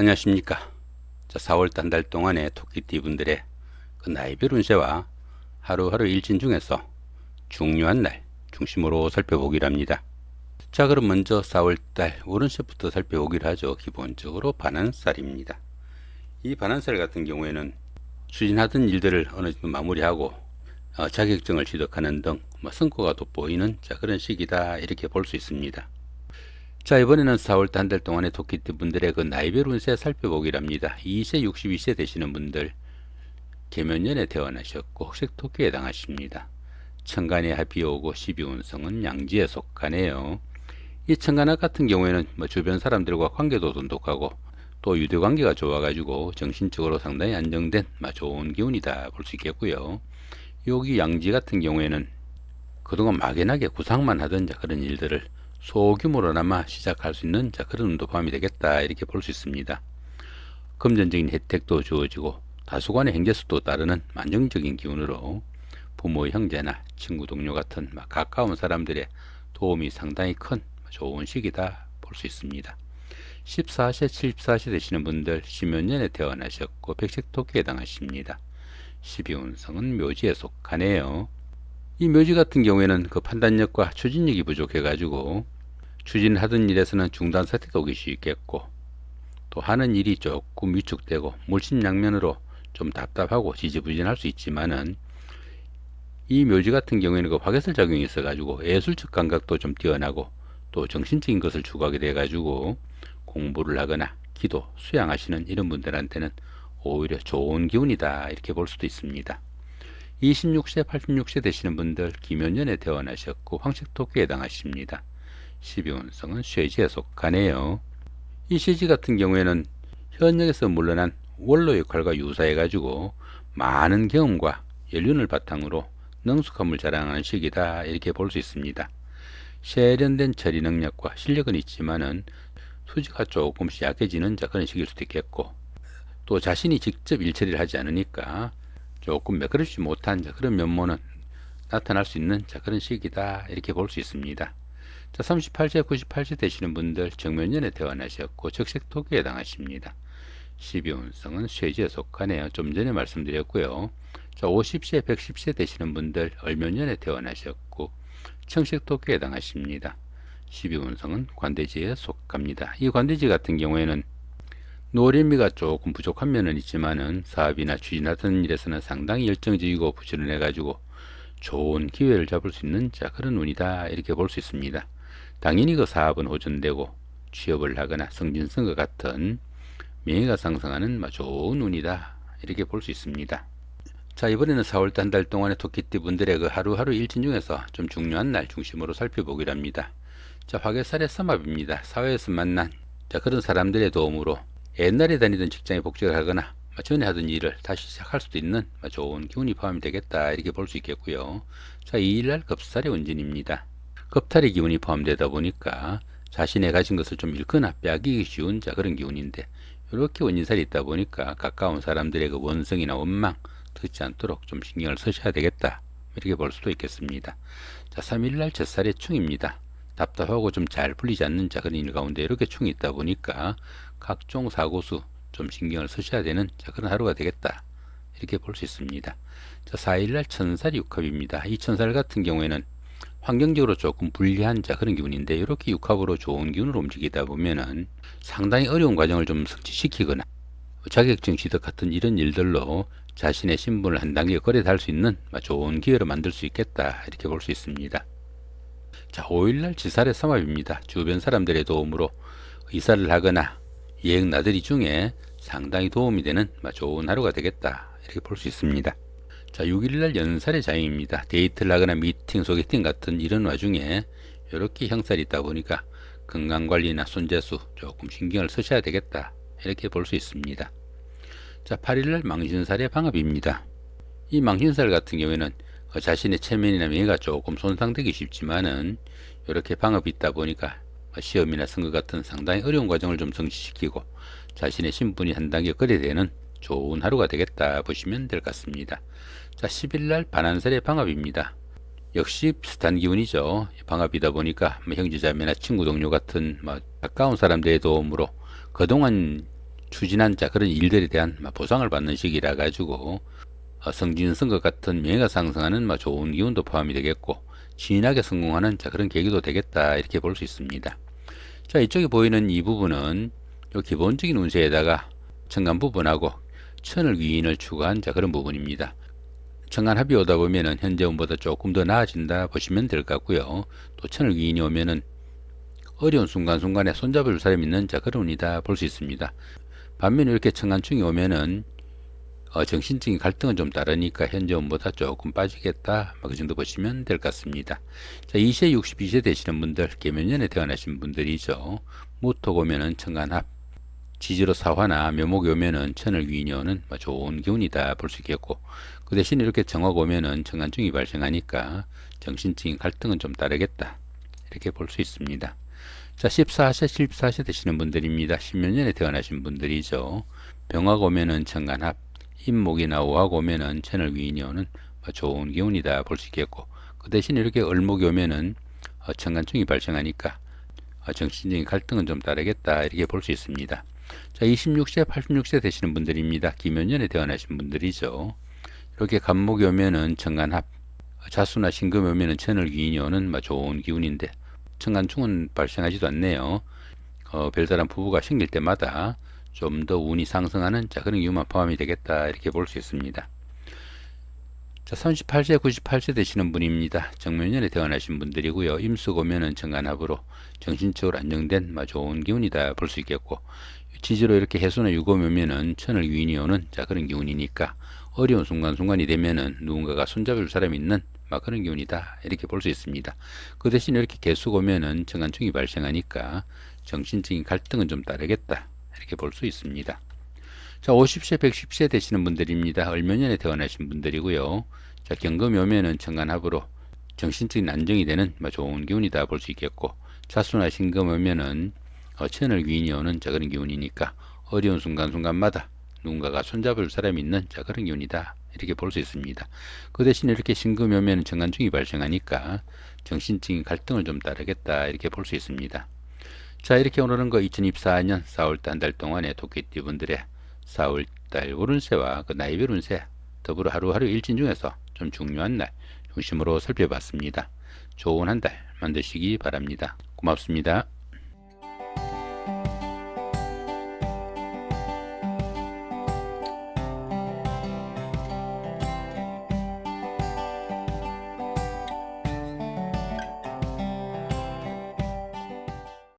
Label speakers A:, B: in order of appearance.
A: 안녕하십니까. 4월달 한 달 동안의 토끼띠 분들의 그 나이별 운세와 하루하루 일진 중에서 중요한 날 중심으로 살펴보기로 합니다. 자, 그럼 먼저 4월달 월운세부터 살펴보기로 하죠. 기본적으로 반환살입니다. 이 반환살 같은 경우에는 추진하던 일들을 어느 정도 마무리하고 자격증을 취득하는 등 성과가 돋보이는 그런 시기다, 이렇게 볼 수 있습니다. 자, 이번에는 4월달 한 달 동안의 토끼띠 분들의 그 나이별 운세 살펴보기로 합니다. 2세 62세 되시는 분들, 계면년에 태어나셨고 흑색토끼에 해당하십니다. 천간에 합이 오고 12운성은 양지에 속하네요. 이 천간합 같은 경우에는 주변 사람들과 관계도 돈독하고 또 유대관계가 좋아가지고 정신적으로 상당히 안정된 좋은 기운이다 볼 수 있겠고요. 여기 양지 같은 경우에는 그동안 막연하게 구상만 하던 그런 일들을 소규모로나마 시작할 수 있는 그런 운도 포함이 되겠다, 이렇게 볼 수 있습니다. 금전적인 혜택도 주어지고 다수간의 행재수도 따르는 안정적인 기운으로 부모, 형제나 친구, 동료 같은 가까운 사람들의 도움이 상당히 큰 좋은 시기다 볼 수 있습니다. 14세, 74세 되시는 분들 신묘년에 태어나셨고 백색토끼에 해당하십니다. 12운성은 묘지에 속하네요. 이 묘지 같은 경우에는 그 판단력과 추진력이 부족해가지고 추진하던 일에서는 중단 사태가 오기 쉽겠고 또 하는 일이 조금 위축되고 물심양면으로 좀 답답하고 지지부진할 수 있지만은 이 묘지 같은 경우에는 그 화개설 작용이 있어가지고 예술적 감각도 좀 뛰어나고 또 정신적인 것을 추구하게 돼가지고 공부를 하거나 기도, 수양하시는 이런 분들한테는 오히려 좋은 기운이다, 이렇게 볼 수도 있습니다. 26세, 86세 되시는 분들 기묘년에 태어나셨고 황색토끼에 해당하십니다. 12운성은 쇠지에 속하네요. 이 쇠지 같은 경우에는 현역에서 물러난 원로 역할과 유사해가지고 많은 경험과 연륜을 바탕으로 능숙함을 자랑하는 시기다, 이렇게 볼 수 있습니다. 세련된 처리 능력과 실력은 있지만은 수지가 조금씩 약해지는 그런 시기일 수도 있겠고 또 자신이 직접 일처리를 하지 않으니까 조금 매끄럽지 못한 그런 면모는 나타날 수 있는 그런 시기다, 이렇게 볼 수 있습니다. 38세, 98세 되시는 분들 정묘년에 태어나셨고 적색토끼에 해당하십니다. 12운성은 쇠지에 속하네요. 좀 전에 말씀드렸고요. 50세, 110세 되시는 분들 을묘년에 태어나셨고 청색토끼에 해당하십니다. 12운성은 관대지에 속합니다. 이 관대지 같은 경우에는 노련미가 조금 부족한 면은 있지만은 사업이나 추진하던 일에서는 상당히 열정적이고 부지런해 가지고 좋은 기회를 잡을 수 있는 그런 운이다, 이렇게 볼 수 있습니다. 당연히 그 사업은 호전되고 취업을 하거나 승진선거 같은 명예가 상승하는 좋은 운이다, 이렇게 볼 수 있습니다. 자, 이번에는 4월달 한 달 동안의 토끼띠 분들의 그 하루하루 일진 중에서 좀 중요한 날 중심으로 살펴보기로 합니다. 자, 화개살의 삼합입니다. 사회에서 만난 그런 사람들의 도움으로 옛날에 다니던 직장에 복직을 하거나 전에 하던 일을 다시 시작할 수도 있는 좋은 기운이 포함이 되겠다, 이렇게 볼 수 있겠고요. 자, 2일날 급살의 운진입니다. 급탈의 기운이 포함되다 보니까 자신의 가진 것을 좀 잃거나 빼앗기기 쉬운 그런 기운인데 이렇게 운진살이 있다 보니까 가까운 사람들의 그 원성이나 원망 듣지 않도록 좀 신경을 쓰셔야 되겠다, 이렇게 볼 수도 있겠습니다. 자, 3일날 젖살의 충입니다. 답답하고 좀 잘 풀리지 않는 그런 일 가운데 이렇게 충이 있다 보니까 각종 사고수 좀 신경을 쓰셔야 되는 그런 하루가 되겠다, 이렇게 볼 수 있습니다. 자, 4일날 천살이 육합입니다. 이 천살 같은 경우에는 환경적으로 조금 불리한 그런 기운인데 이렇게 육합으로 좋은 기운으로 움직이다 보면은 상당히 어려운 과정을 좀 성취시키거나 자격증 취득 같은 이런 일들로 자신의 신분을 한 단계 거래할 수 있는 좋은 기회로 만들 수 있겠다, 이렇게 볼 수 있습니다. 자, 5일날 지살의 삼합입니다. 주변 사람들의 도움으로 이사를 하거나 여행 나들이 중에 상당히 도움이 되는 좋은 하루가 되겠다, 이렇게 볼 수 있습니다. 자, 6일날 연살의 자임입니다. 데이트를 하거나 미팅, 소개팅 같은 이런 와중에 이렇게 형살이 있다 보니까 건강관리나 손재수 조금 신경을 쓰셔야 되겠다, 이렇게 볼 수 있습니다. 자, 8일날 망신살의 방합입니다. 이 망신살 같은 경우에는 자신의 체면이나 명예가 조금 손상되기 쉽지만은 이렇게 방업이 있다 보니까 시험이나 선거 같은 상당히 어려운 과정을 좀 성취시키고 자신의 신분이 한 단계 거래되는 좋은 하루가 되겠다 보시면 될 것 같습니다. 자, 10일날 반환살의 방합입니다. 역시 비슷한 기운이죠. 방합이다 보니까 형제자매나 친구 동료 같은 가까운 사람들의 도움으로 그동안 추진한 그런 일들에 대한 보상을 받는 시기라 가지고 성진성것 같은 명예가 상승하는 좋은 기운도 포함이 되겠고 진하게 성공하는 그런 계기도 되겠다 이렇게 볼 수 있습니다. 자, 이쪽에 보이는 이 부분은 요 기본적인 운세에다가 천간 부분하고 천을 귀인을 추구한 그런 부분입니다. 천간 합이 오다 보면은 현재 운보다 조금 더 나아진다 보시면 될 것 같고요. 또 천을 귀인이 오면은 어려운 순간순간에 손잡을 사람이 있는 그런 운이다 볼 수 있습니다. 반면에 이렇게 천간충이 오면은 정신적인 갈등은 좀 다르니까 현재 운보다 조금 빠지겠다 그 정도 보시면 될 것 같습니다. 자, 2세 62세 되시는 분들, 계면년에 태어나신 분들이죠. 무토 오면은 천간합, 지지로 사화나 묘목이 오면은 천을 귀인이 오는 좋은 기운이다 볼 수 있겠고, 그 대신 이렇게 정화가 오면은 천간충이 발생하니까 정신적인 갈등은 좀 다르겠다 이렇게 볼 수 있습니다. 자, 14세 14세 되시는 분들입니다. 신묘년에 태어나신 분들이죠. 병화가 오면은 천간합, 임목이나 오하고 오면은 천을 귀인이 오는 좋은 기운이다 볼 수 있겠고, 그 대신 이렇게 을목이 오면은 천간충이 발생하니까 정신적인 갈등은 좀 다르겠다 이렇게 볼 수 있습니다. 자, 26세 86세 되시는 분들입니다. 기묘년에 태어나신 분들이죠. 이렇게 간목이 오면은 천간합, 자수나 신금이 오면은 천을 귀인이 오는 좋은 기운인데 천간충은 발생하지도 않네요. 별다른 부부가 생길 때마다 좀 더 운이 상승하는 그런 기운만 포함이 되겠다 이렇게 볼 수 있습니다. 자, 38세 98세 되시는 분입니다. 정묘년에 태어나신 분들이고요. 임수가 오면은 천간합으로 정신적으로 안정된 좋은 기운이다 볼 수 있겠고, 지지로 이렇게 해수나 유금이 오면은 천을 귀인이 오는 그런 기운이니까 어려운 순간순간이 되면은 누군가가 손잡을 사람이 있는 그런 기운이다 이렇게 볼 수 있습니다. 그 대신 이렇게 개수가 오면은 천간충이 발생하니까 정신적인 갈등은 좀 다르겠다 이렇게 볼 수 있습니다. 자, 50세 110세 되시는 분들입니다. 을묘년에 태어나신 분들이고요. 자, 경금이 오면은 천간합으로 정신적인 안정이 되는 좋은 기운이다 볼 수 있겠고, 자수나 신금이 오면은 천을 귀인이 오는 그런 기운이니까 어려운 순간순간마다 누군가가 손잡을 사람이 있는 그런 기운이다 이렇게 볼 수 있습니다. 그 대신 이렇게 신금이 오면 정간충이 발생하니까 정신적인 갈등을 좀 다르겠다 이렇게 볼 수 있습니다. 자, 이렇게 오늘은 2024년 4월달 한 달 동안의 토끼띠분들의 4월달 오른세와 나이별 운세 더불어 하루하루 일진 중에서 좀 중요한 날 중심으로 살펴봤습니다. 좋은 한 달 만드시기 바랍니다. 고맙습니다.